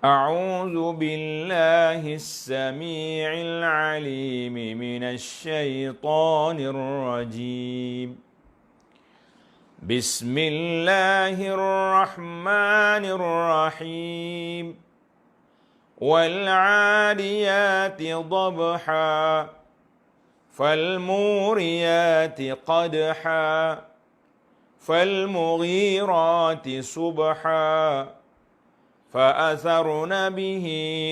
أعوذ بالله السميع العليم من الشيطان الرجيم بسم الله الرحمن الرحيم والعاديات ضبحا فالموريات قدحا فالمغيرات صبحا فأثرن به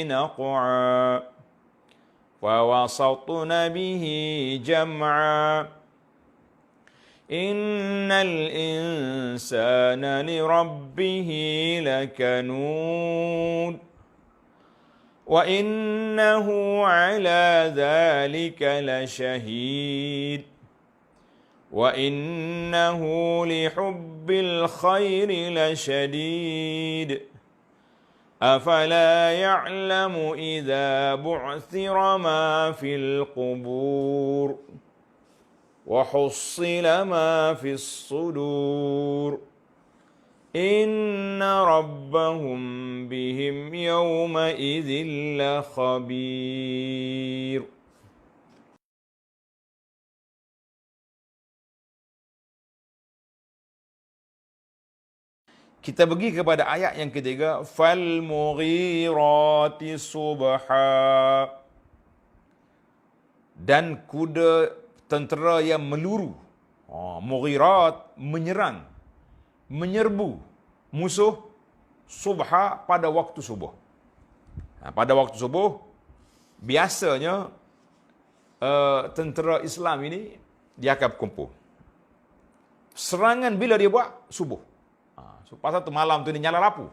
نقعا فوسطن به جمعا إن الإنسان لربه لكنود وإنه على ذلك لشهيد وإنه لحب الخير لشديد أفلا يعلم إذا بعثر ما في القبور وحصل ما في الصدور إن ربهم بهم يومئذ لخبير. Kita pergi kepada ayat yang ketiga, fal mughirati subha, dan kuda tentera yang meluru. Mughirat, menyerang, menyerbu musuh, subha, pada waktu subuh. Pada waktu subuh, biasanya tentera Islam ini dia akan berkumpul. Serangan bila dia buat? Subuh. Pasal tu malam tu dia nyala lampu.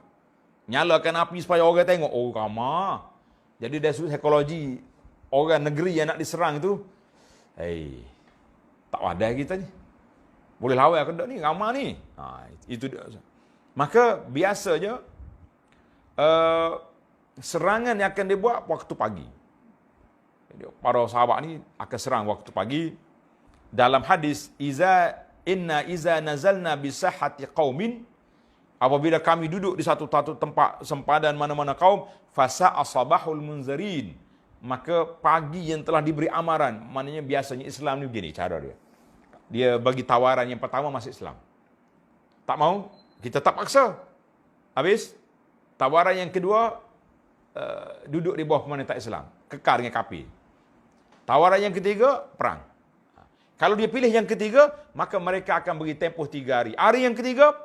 Nyalakan api supaya orang tengok, oh ramah. Jadi dari sudut psikologi orang negeri yang nak diserang tu, tak wadah kita ni. Boleh lawan ke tak ni, ramah ni. Itu dia. Maka biasanya serangan yang akan dibuat waktu pagi. Jadi, para sahabat ni akan serang waktu pagi. Dalam hadis, iza nazalna bisahati qaumin, apabila kami duduk di satu tempat sempadan mana-mana kaum, fasa asabahul munzirin, maka pagi yang telah diberi amaran. Maknanya biasanya Islam ni begini cara dia. Dia bagi tawaran yang pertama masuk Islam. Tak mau, kita tak paksa. Habis, tawaran yang kedua, duduk di bawah pemerintah Islam, kekal dengan kafir. Tawaran yang ketiga, perang. Kalau dia pilih yang ketiga, maka mereka akan beri tempoh 3 hari. Hari yang ketiga,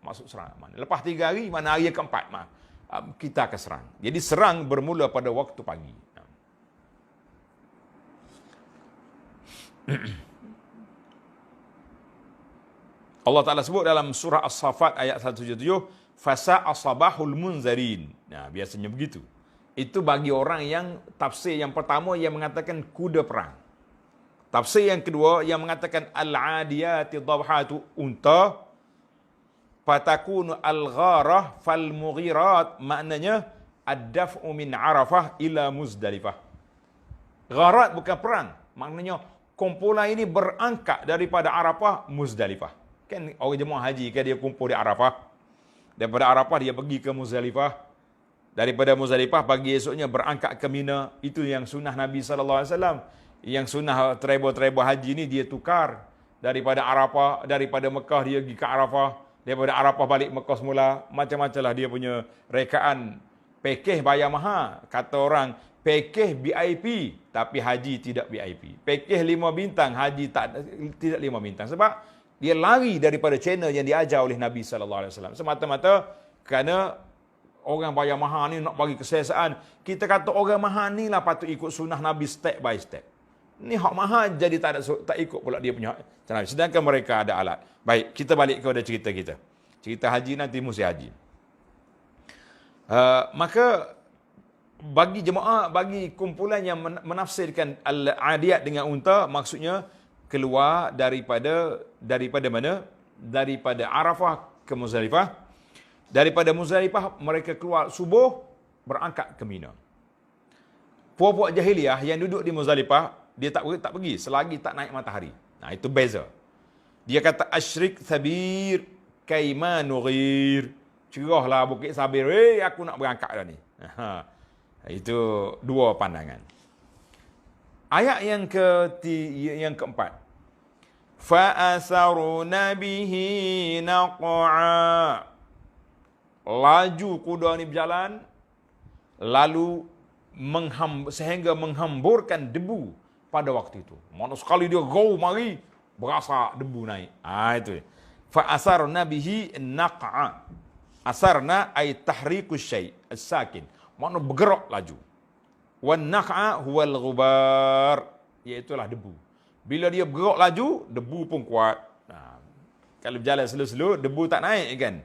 masuk serang. Lepas 3 hari, mana hari yang keempat, kita akan serang. Jadi serang bermula pada waktu pagi. Allah Ta'ala sebut dalam surah As-Saffat ayat 177, fasa asabahul munzirin. Biasanya begitu. Itu bagi orang yang tafsir yang pertama yang mengatakan kuda perang. Tafsir yang kedua yang mengatakan al-adiyati dhabhatu, unta. Fatakunu al-gharah fal-mughirat, maknanya ad-daf'u min Arafah ila Muzdalifah. Gharat bukan perang, maknanya kumpulan ini berangkat daripada Arafah Muzdalifah. Kan orang jemaah haji kan dia kumpul di Arafah. Daripada Arafah dia pergi ke Muzdalifah. Daripada Muzdalifah pagi esoknya berangkat ke Mina. Itu yang sunnah Nabi SAW. Yang sunnah travel haji ni dia tukar daripada Arafah, daripada Mekah dia pergi ke Arafah. Daripada Arafah balik Mekah semula. Macam-macam lah dia punya rekaan. Pakej bayar mahal. Kata orang, pakej VIP, tapi haji tidak VIP. Pakej 5 bintang, haji tidak 5 bintang. Sebab dia lari daripada channel yang diajar oleh Nabi SAW. Semata-mata kerana orang bayar mahal ni nak bagi keselesaan. Kita kata orang mahal ni lah patut ikut sunnah Nabi step by step. Ni hak mahal jadi tak ikut pula dia punya hak. Sedangkan mereka ada alat. Baik, kita balik kepada cerita kita. Cerita haji nanti mesti haji. Maka bagi jemaah, bagi kumpulan yang menafsirkan al-adiyat dengan unta, maksudnya keluar daripada mana? Daripada Arafah ke Muzdalifah. Daripada Muzdalifah mereka keluar subuh, berangkat ke Mina. Puak-puak jahiliyah yang duduk di Muzdalifah, dia tak pergi selagi tak naik matahari. Itu beza. Dia kata asyrik thabir kaima nughir. cerahlah Bukit Sabir, aku nak berangkat dah ni. Itu dua pandangan. Ayat yang keempat. Fa'asaruna bihi naq'a. Laju kuda ni berjalan, lalu sehingga menghamburkan debu pada waktu itu. Mana sekali dia go mari, berasa debu naik. Itu. Fa'asarna bihi naq'a. Asarna ay tahrikus syai' as-sakin. Mana bergerak laju. Wan naq'a huwal ghubar, iaitulah debu. Bila dia bergerak laju, debu pun kuat. Kalau berjalan slow-slow, debu tak naik kan?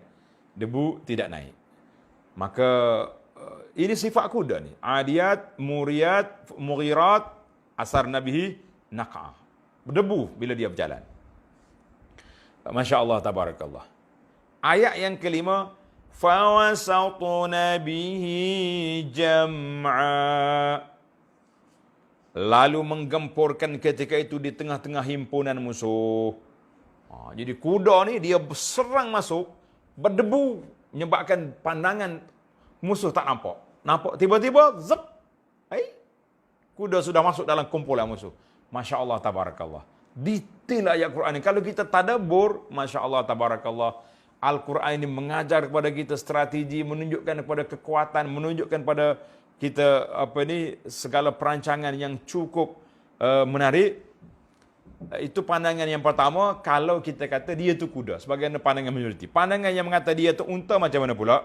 Debu tidak naik. Maka ini sifat kuda ni. Adiyat, muriyat, mughirat, asar nabihi, naq'ah. Berdebu bila dia berjalan. Masya Allah, tabarakallah. Ayat yang kelima, fawasatuna bihi jam'a. Lalu menggempurkan ketika itu di tengah-tengah himpunan musuh. Jadi kuda ni dia berserang masuk, berdebu, menyebabkan pandangan musuh tak nampak. Nampak tiba-tiba, zep, kuda sudah masuk dalam kumpulan musuh. Masya Allah, tabarakallah. Detail ayat Quran ini. Kalau kita tadabbur, Masya Allah, tabarakallah, Al-Quran ini mengajar kepada kita strategi, menunjukkan kepada kekuatan, menunjukkan kepada kita segala perancangan yang cukup menarik. Itu pandangan yang pertama. Kalau kita kata dia tu kuda, sebagai pandangan majoriti. Pandangan yang mengata dia tu unta, macam mana pula?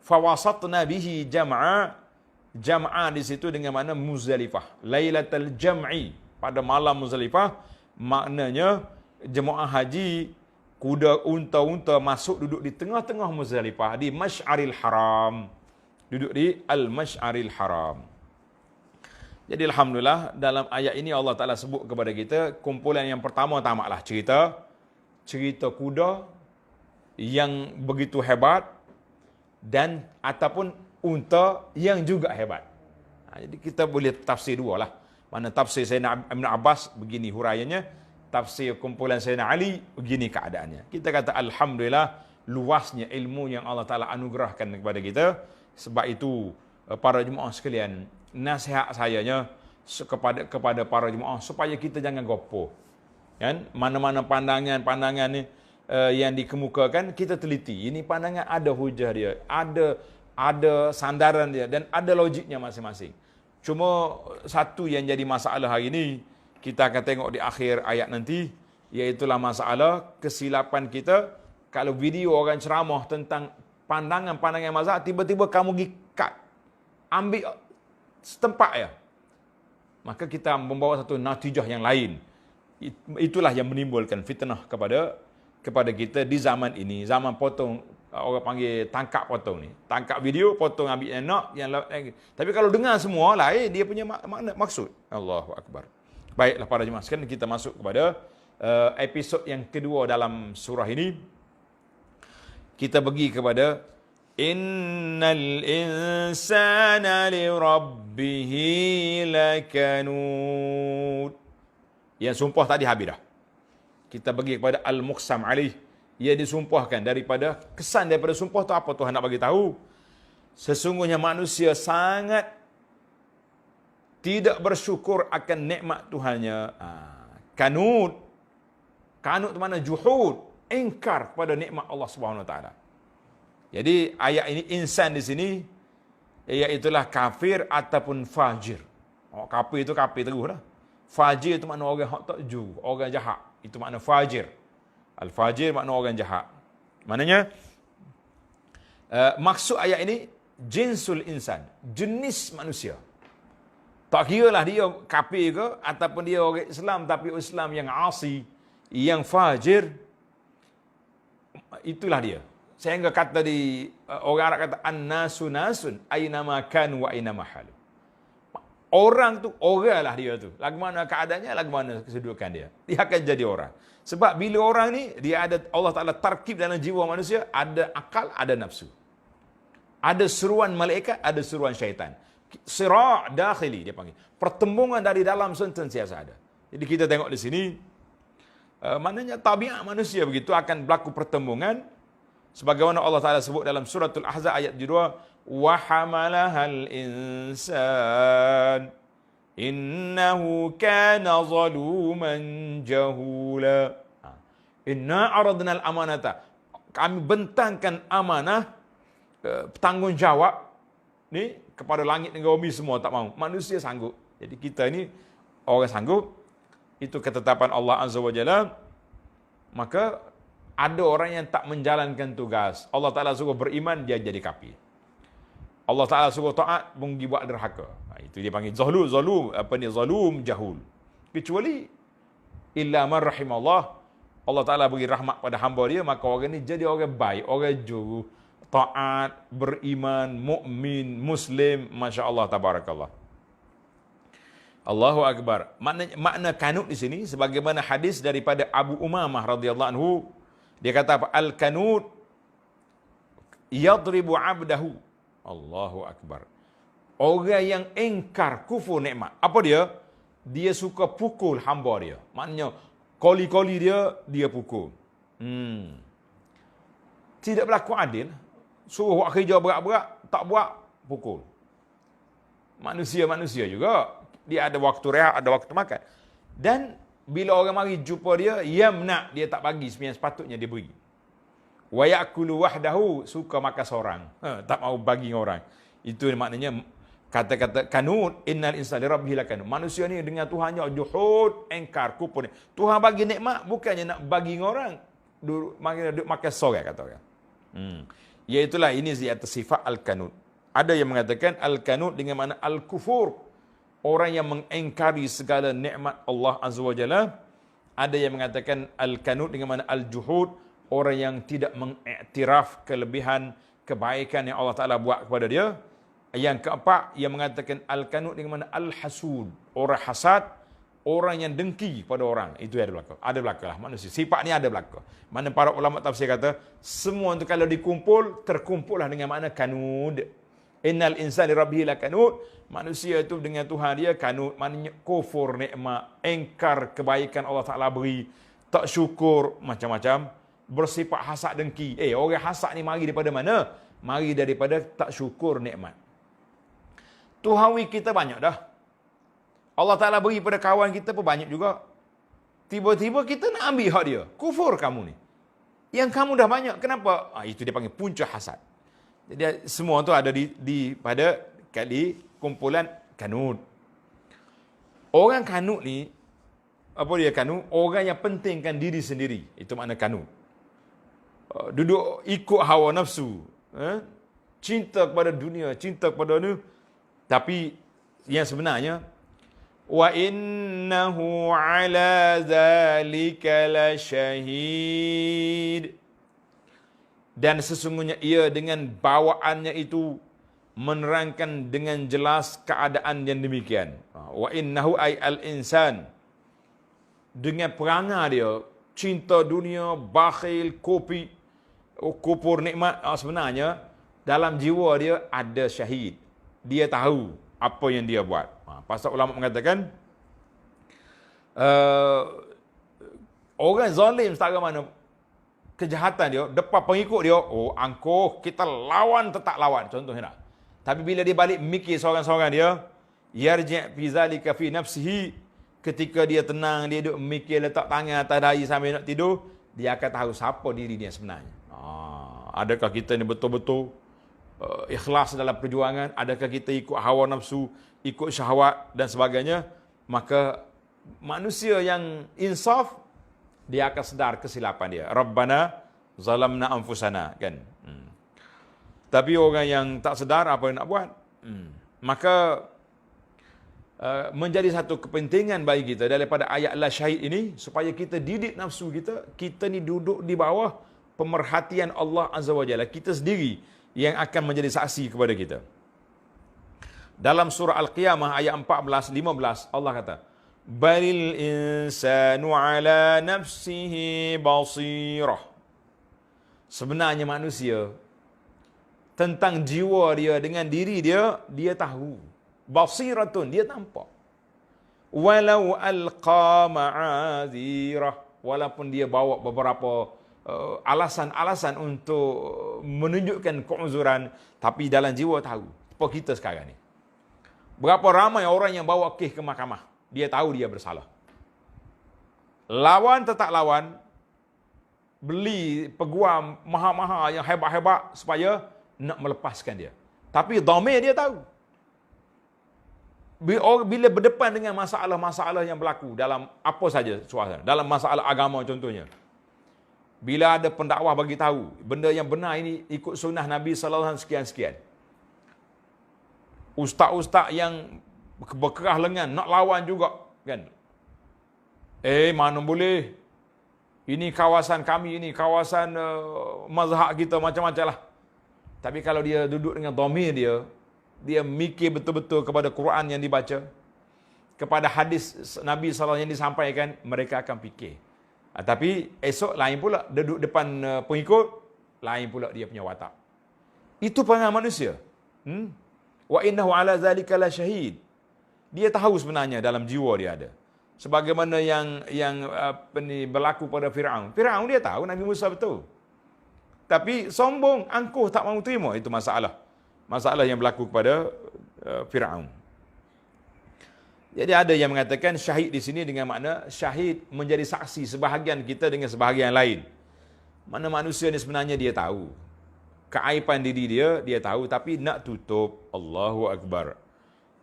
Fawasatna bihi jam'a. Jam'a di situ dengan makna Muzdalifah, Lailatul Jam'i, pada malam Muzdalifah. Maknanya jemaah haji, kuda unta-unta masuk duduk di tengah-tengah Muzdalifah, di Masy'aril Haram. Duduk di Al-Masy'aril Haram. Jadi alhamdulillah, dalam ayat ini Allah Ta'ala sebut kepada kita, kumpulan yang pertama tamatlah cerita kuda yang begitu hebat, dan ataupun unta yang juga hebat. Jadi kita boleh tafsir dua lah. Mana tafsir Sayyidina Ibn Abbas begini huraiannya, tafsir kumpulan Sayyidina Ali begini keadaannya. Kita kata alhamdulillah, luasnya ilmu yang Allah Ta'ala anugerahkan kepada kita. Sebab itu para jemaah sekalian, nasihat sayanya kepada para jemaah supaya kita jangan gopoh. Kan? Mana-mana pandangan ni yang dikemukakan, kita teliti. Ini pandangan ada hujah dia, ada sandaran dia, dan ada logiknya masing-masing. Cuma satu yang jadi masalah hari ini, kita akan tengok di akhir ayat nanti, iaitulah masalah kesilapan kita. Kalau video orang ceramah tentang pandangan-pandangan mazhab, tiba-tiba kamu pergi cut, ambil setempat ya, maka kita membawa satu natijah yang lain. Itulah yang menimbulkan fitnah kepada kita di zaman ini. Zaman potong, orang panggil tangkap potong ni. Tangkap video, potong, ambil yang nak, yang lain. Tapi kalau dengar semua lain, dia punya makna, maksud. Allahu Akbar. Baiklah para jemaah sekalian, kita masuk kepada episod yang kedua dalam surah ini. Kita pergi kepada innal insana li rabbihi lakanud. Yang sumpah tadi habis dah. Kita pergi kepada al-muqsam alaih. Ia disumpahkan daripada sumpah tu apa Tuhan nak bagi tahu? Sesungguhnya manusia sangat tidak bersyukur akan nikmat Tuhannya. Kanud tu mana juhud, ingkar kepada nikmat Allah Subhanahu Wa Taala. Jadi ayat ini insan di sini iaitulah kafir ataupun fajir. Kafir itu kafir terus dah. Fajir itu makna orang hak tak ju, orang jahat. Itu makna fajir. Al-fajir makna orang jahat. Maknanya maksud ayat ini jinsul insan, jenis manusia. Tak kira lah dia kafir ke ataupun dia orang Islam, tapi Islam yang asi, yang fajir, itulah dia. Sehingga kata orang Arab kata an-nasu nasun aynama kanu wa aynama halu. Orang tu orang lah dia tu. Lagu mana keadaannya, lagu mana kesedudukan dia. Dia akan jadi orang. Sebab bila orang ni, dia ada, Allah Ta'ala tarkib dalam jiwa manusia, ada akal, ada nafsu. Ada seruan malaikat, ada seruan syaitan. Sira' dakhili dia panggil. Pertembungan dari dalam sentiasa ada. Jadi kita tengok di sini, maknanya tabiat manusia begitu, akan berlaku pertembungan Sebagaimana Allah Ta'ala sebut dalam suratul Ahzab ayat 2, wa hamalahal insan innahu kana zaluman jahula. Inna aradna al-amanata. Kami bentangkan amanah, tanggungjawab ni kepada langit dan bumi semua tak mau. Manusia sanggup. Jadi kita ni orang sanggup. Itu ketetapan Allah Azza wa Jalla. Maka ada orang yang tak menjalankan tugas. Allah Ta'ala suruh beriman, dia jadi kafir. Allah Ta'ala suruh taat, pergi buat derhaka. Itu dia panggil zalum, zalum jahul. Kecuali illa man rahimallah, Allah Ta'ala beri rahmat pada hamba dia, maka orang ni jadi orang baik, orang juru, taat, beriman, mukmin, muslim, masya-Allah tabarakallah. Allahu akbar. Makna kanut di sini sebagaimana hadis daripada Abu Umamah radhiyallahu anhu, dia kata apa? Al-kanut yadribu 'abdahu. Allahu akbar. Orang yang engkar kufur nikmat. Apa dia? Dia suka pukul hamba dia. Maknanya koli-koli dia pukul. Tidak berlaku adil. Suruh buat kerja berat-berat, tak buat, pukul. Manusia juga. Dia ada waktu rehat, ada waktu makan. Dan bila orang mari jumpa dia, yamna, dia tak bagi sebenarnya sepatutnya dia beri. Wa ya'kulu wahdahu, suka makan seorang. Tak mau bagi orang. Itu maknanya kata-kata kanut, innal insana lirabbih lakanut. Manusia ni dengan Tuhannya juhud, engkar, kufur. Tuhan bagi nikmat bukannya nak bagi orang. Duduk makan seorang kata orang. Iaitulah ini sifat al-kanut. Ada yang mengatakan al-kanut dengan makna al-kufur. Orang yang mengingkari segala nikmat Allah Azza wa Jalla. Ada yang mengatakan al-kanut dengan makna al-juhud, orang yang tidak mengiktiraf kelebihan kebaikan yang Allah Ta'ala buat kepada dia. Yang keempat, yang mengatakan al-kanut dengan makna al-hasud, orang hasad, orang yang dengki pada orang. Itu ada belaka lah manusia. Sifat ni ada belaka. Mana para ulama tafsir kata, semua itu kalau dikumpul, terkumpullah dengan makna kanud. Innal insana lirabbih lakanut. Manusia itu dengan Tuhan dia kanut, maknanya kufur nikmat, engkar kebaikan Allah Ta'ala beri, tak syukur, macam-macam, bersifat hasad dengki. Orang hasad ni mari daripada mana? Mari daripada tak syukur nikmat. Tuhawi kita banyak dah. Allah Ta'ala beri pada kawan kita pun banyak juga. Tiba-tiba kita nak ambil hak dia. Kufur kamu ni. Yang kamu dah banyak, kenapa? Itu dia panggil punca hasad. Jadi semua tu ada pada kali kumpulan kanut. Orang kanut ni, apa dia kanut? Orang yang pentingkan diri sendiri. Itu makna kanut. Duduk ikut hawa nafsu. Cinta kepada dunia, cinta kepada ni. Tapi yang sebenarnya, wa innahu ala zalika lasyahid. Dan sesungguhnya ia dengan bawaannya itu menerangkan dengan jelas keadaan yang demikian. Wa innahu ay al-insan. Dengan perangai dia, cinta dunia, bakhil, kufur nikmat, sebenarnya dalam jiwa dia ada syahid. Dia tahu apa yang dia buat. Pasal ulama mengatakan, orang zalim setara mana kejahatan dia, depan pengikut dia, angkuh, kita lawan tetap lawan. Contohnya tak. Tapi bila dia balik mikir seorang-seorang dia, yarji' fi zalika fi nafsihi, ketika dia tenang, dia duduk mikir, letak tangan atas dahi sambil nak tidur, dia akan tahu siapa diri dia sebenarnya. Adakah kita ni betul-betul ikhlas dalam perjuangan? Adakah kita ikut hawa nafsu, ikut syahwat dan sebagainya? Maka manusia yang insaf, dia akan sedar kesilapan dia. Rabbana zalamna anfusana, kan? Tapi orang yang tak sedar, apa yang nak buat? Maka menjadi satu kepentingan bagi kita daripada ayat la syahid ini, supaya kita didik nafsu kita ni duduk di bawah pemerhatian Allah Azza wa Jalla. Kita sendiri yang akan menjadi saksi kepada kita. Dalam surah Al-Qiyamah ayat 14-15, Allah kata, balil insanu ala nafsihi basirah. Sebenarnya manusia, tentang jiwa dia, dengan diri dia, dia tahu. Basiratun, dia nampak. Walau alqa ma'azirah, walaupun dia bawa beberapa alasan-alasan untuk menunjukkan keuzuran, tapi dalam jiwa tahu. Seperti kita sekarang ni. Berapa ramai orang yang bawa kes ke mahkamah, dia tahu dia bersalah. Lawan tetap lawan, beli peguam mahal-mahal yang hebat-hebat supaya nak melepaskan dia. Tapi dhamir dia tahu. Bila berdepan dengan masalah-masalah yang berlaku dalam apa saja suasana, dalam masalah agama contohnya. Bila ada pendakwah bagi tahu benda yang benar ini ikut sunnah Nabi sallallahu alaihi wasallam sekian-sekian. Ustaz-ustaz yang berkerah lengan nak lawan juga kan. Mana boleh. Ini kawasan kami, ini kawasan mazhab kita macam-macam lah. Tapi kalau dia duduk dengan dhamir dia mikir betul-betul kepada Quran yang dibaca, kepada hadis Nabi SAW yang disampaikan, mereka akan fikir. Tapi esok lain pula, duduk depan pengikut, lain pula dia punya watak. Itu perangai manusia. Wa innahu ala zalika la syahid. Dia tahu sebenarnya dalam jiwa dia ada. Sebagaimana yang berlaku pada Firaun. Firaun dia tahu Nabi Musa betul. Tapi sombong, angkuh, tak mahu terima. Itu masalah. Masalah yang berlaku kepada Firaun. Jadi ada yang mengatakan syahid di sini dengan makna syahid menjadi saksi sebahagian kita dengan sebahagian lain. Mana manusia ni sebenarnya dia tahu. Keaiban diri dia tahu, tapi nak tutup. Allahu Akbar.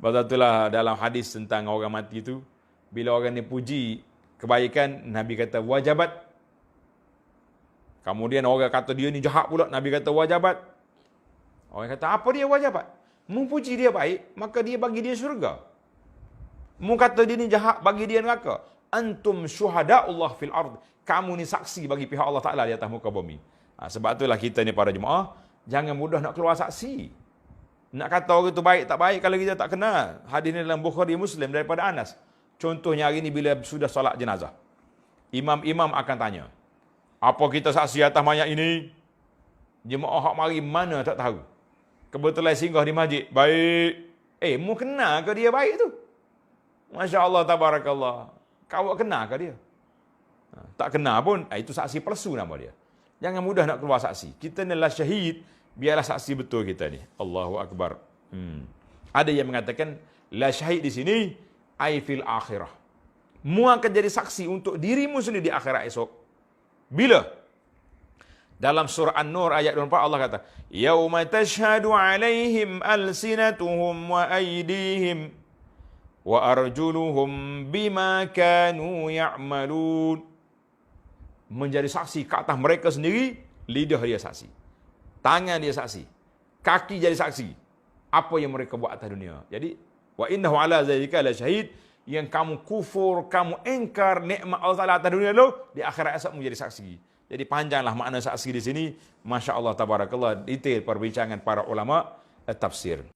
Sebab itulah dalam hadis tentang orang mati itu, bila orang ni puji kebaikan, Nabi kata wajabat. Kemudian orang kata dia ni jahat pula, Nabi kata wajabat. Orang kata apa dia wajabat? Memuji dia baik, maka dia bagi dia syurga. Mu kata dia ni jahat, bagi dia neraka. Antum syuhada'ullah fil ard. Kamu ni saksi bagi pihak Allah Ta'ala di atas muka bumi. Sebab itulah kita ni para jemaah, jangan mudah nak keluar saksi. Nak kata orang tu baik tak baik kalau kita tak kenal. Hadis ni dalam Bukhari Muslim daripada Anas. Contohnya hari ni bila sudah solat jenazah. Imam-imam akan tanya, apa kita saksi atas mayat ini? Jemaah hak mari mana tak tahu. Kebetulan singgah di masjid. Baik. Mu kenal ke dia baik tu? Masya Allah, tabarakallah. Kau kenal ke dia? Tak kenal pun, itu saksi palsu nama dia. Jangan mudah nak keluar saksi. Kita ni adalah syahid, biarlah saksi betul kita ni. Allahu Akbar. Ada yang mengatakan, la syahid di sini, ai fil akhirah. Mu akan jadi saksi untuk dirimu sendiri di akhirat esok. Bila? Dalam surah An-Nur ayat 24 Allah kata, yauma tashhadu alaihim alsinatuhum wa aydihim wa arjuluhum bima kanu ya'malun. Menjadi saksi ke atas mereka sendiri, lidah dia saksi, tangan dia saksi, kaki jadi saksi apa yang mereka buat atas dunia. Jadi wa innahu ala zalika la syahid, yang kamu kufur, kamu engkar nikmat Allah Taala atas dunia lo, di akhirat esok menjadi saksi. Jadi panjanglah makna saksi di sini. Masya Allah, tabarakallah, detail perbincangan para ulama tafsir.